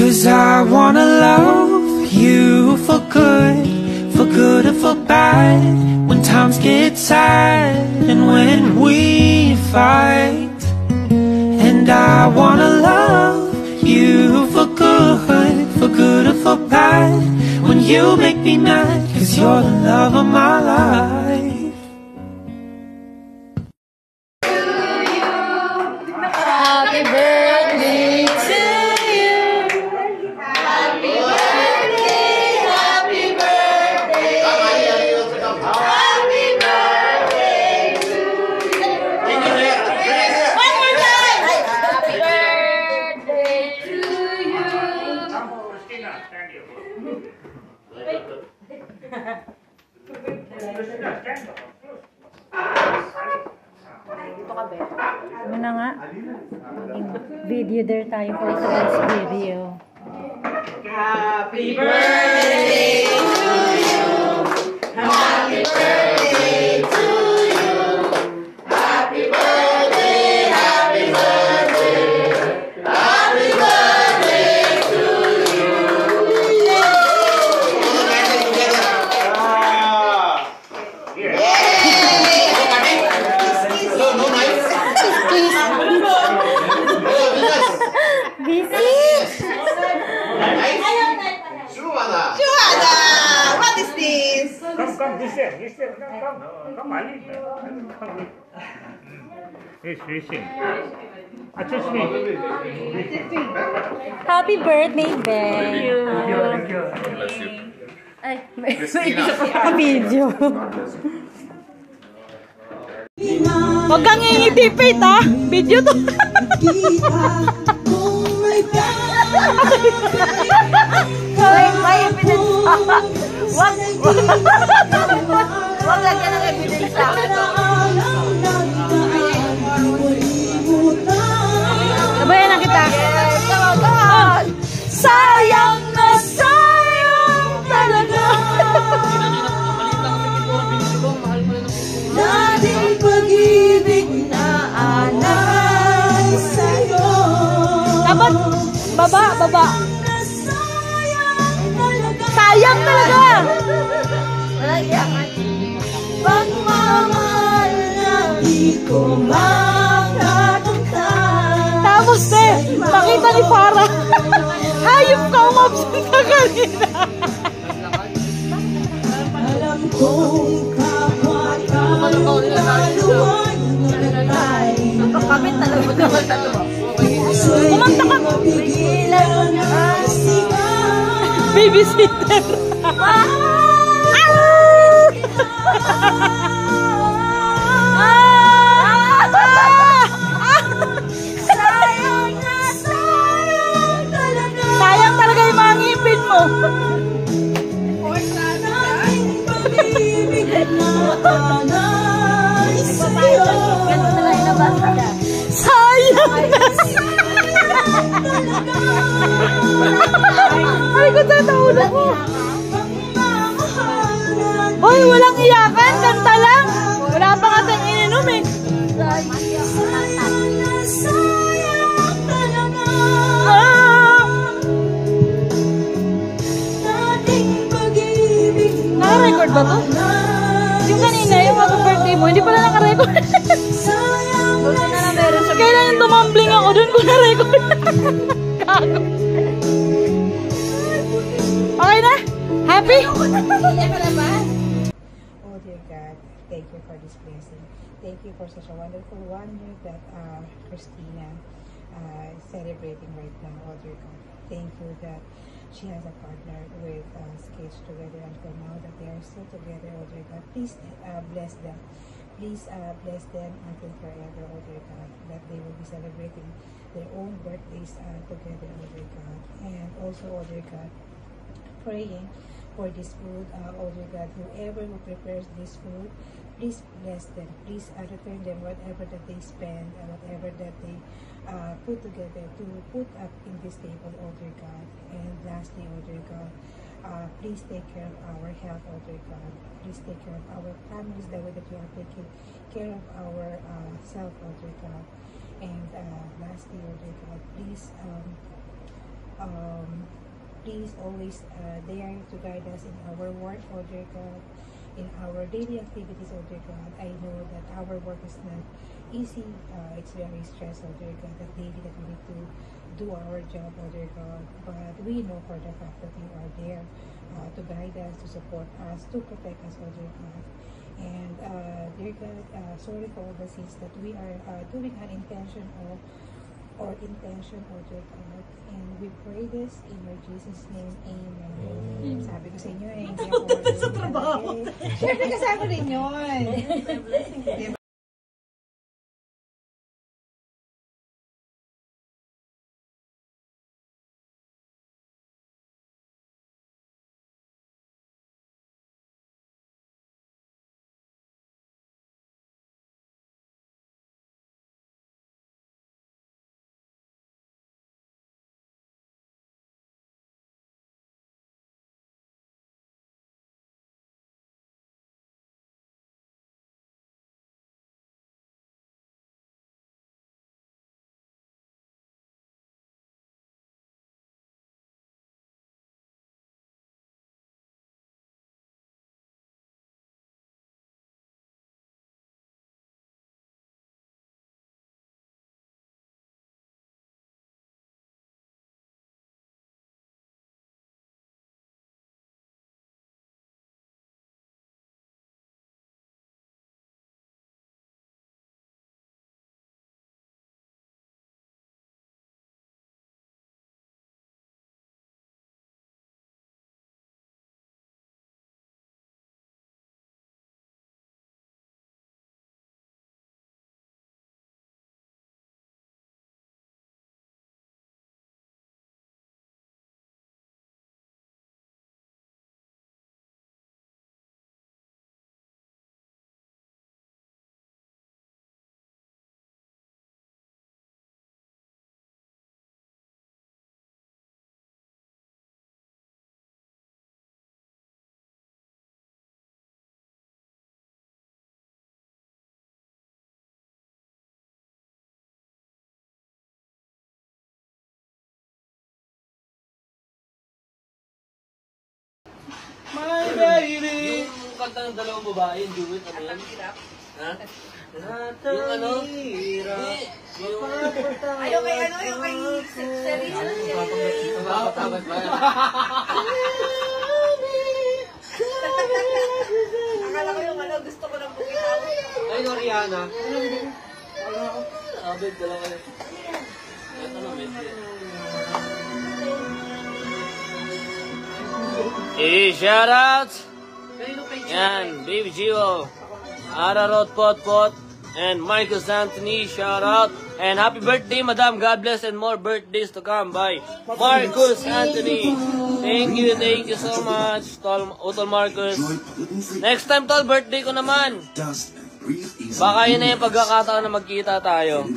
Cause I wanna love you for good or for bad. When times get sad and when we fight. And I wanna love you for good or for bad. When you make me mad, cause you're the love of my life. Happy birthday to you. Happy birthday, happy birthday. Happy birthday to you. One more time. Happy birthday to you. Christina, stand here. Ano na nga? Video there tayo for today's video. Happy birthday to you. Happy birthday to you. Happy birthday, happy birthday. Happy birthday to you. What is this? Come, this here. Come, Ali. Come. He's fishing. Excuse me. Happy birthday, Ben! Thank you. Ay, may video. Huwag kang ngingitipit, ha? Video to. May ebidensya. Wag lagyan ng ebidensya. Sabayan na kita. Sayang na sayang talaga. Dating pag-ibig na alay sa'yo. Dapat, baba. Sayang talaga. Walang yaman. Pagmamahal na di ko makatangkan. Tapos, pakita ni Farah. Hayop ka, umabsent ka kanina. Alam kong kapwa-kapwa luwag na nagay. Kapit talaga naman talaga. Kumanta ka. Pigilan ang sigaw. Babysitter. Sayang na sayang talaga. Sayang talaga yung mga ngipin mo. Dating pag-ibig na alay sa'yo. Sayang na. Ay, ko tatawala ko. Hoy, walang iyakan. Kanta lang. Wala pa nga tayong ininom eh. Sayang na sayang talaga. Dating pag-ibig na Naka-record ba to? Yung kanina, yung mag-birthday mo, hindi pala naka-record. sayang na Kailan yung tumambling ako dun ko na-record. Gago. Okay na? Happy? Oh dear God, thank you for this blessing. Thank you for such a wonderful wonder that Christina is celebrating right now. Oh dear God, thank you that she has a partner with Sketch together until now that they are still together. Oh dear God, please bless them Please bless them until forever, O dear God, that they will be celebrating their own birthdays together, O dear God. And also, O dear God, praying for this food, O dear God, whoever who prepares this food, please bless them. Please return them whatever that they spend and whatever that they put together to put up in this table, O dear God. And lastly, O dear God, please take care of our health, O dear God. Please take care of our families the way that you are taking care of our self, O dear God. And lastly, O dear God, please always dare to guide us in our work, O dear God, in our daily activities, O dear God. I know that our work is not easy. It's very stressful, O dear God, that daily that we need to do our job, O dear God. But we know for the fact that you are there to guide us, to support us, to protect us, O dear God. And dear God, sorry for all the sins that we are doing unintentional or intention, O dear God. And we pray this in your Jesus' name. Amen. Sabi ko sa inyo, hindi ako marunong. Siyempre kasama rin yun. Diba? My baby! Yung kanta ng dalawang babae, yung duet, ano yan? Ha? Yung ano? Ayaw kay ano, yung kay Serena. Mapapatabat ba? Akala ko yung ano, gusto ko ng bukitaw. Ay, no, Rihanna. Abed, dalawa yan. Ito na, medyo. Shout out! Yan, Baby Gio, Ararot Pot, and Marcus Anthony, shout out. And happy birthday, Madam. God bless and more birthdays to come by Marcus Anthony. Thank you so much, Utol Marcus. Next time, Tol, birthday ko naman. Baka yun na yung pagkakataon na magkita tayo.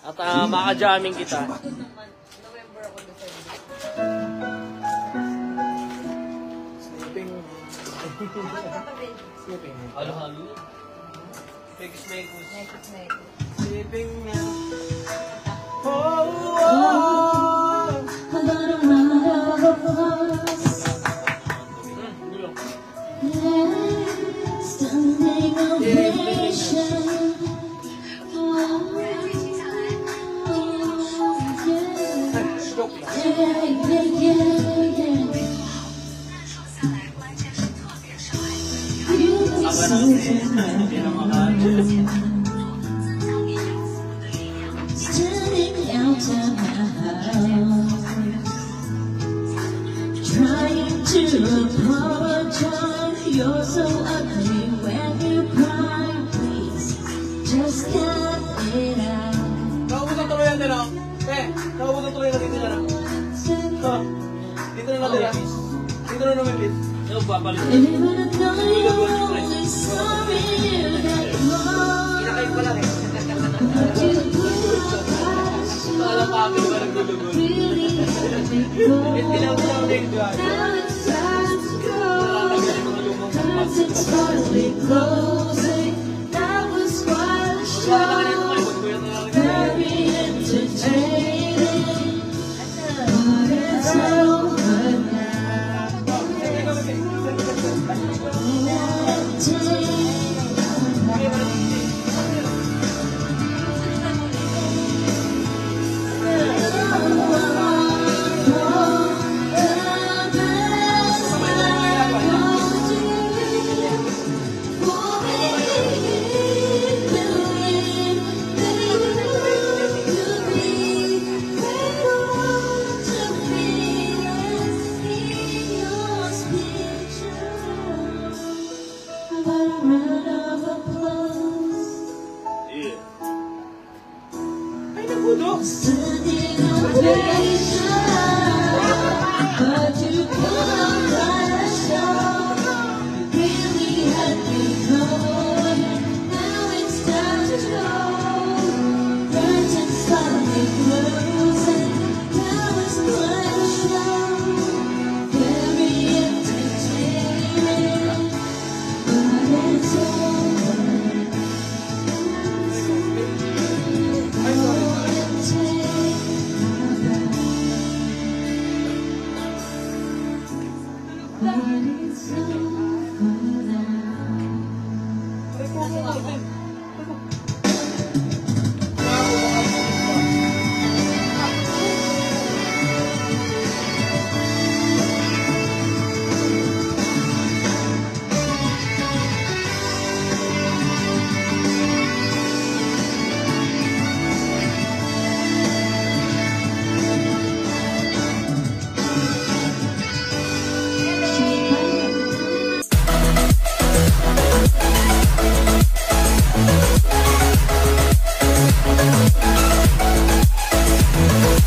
At maka-jamming kita. Halo-halo. Mekis-mekis. Sleeping now. Standing out of my house, trying to apologize. You're so ugly when you cry. no? Nakabutang tuloy na dito na lang. Dito na lang dito. Dito na naman dito. Ano ba, palit? Kinakain pa lang eh. Paalam pa akin ba nagdulugol? Hindi lang ko lang din dyan. Ay, nabudo!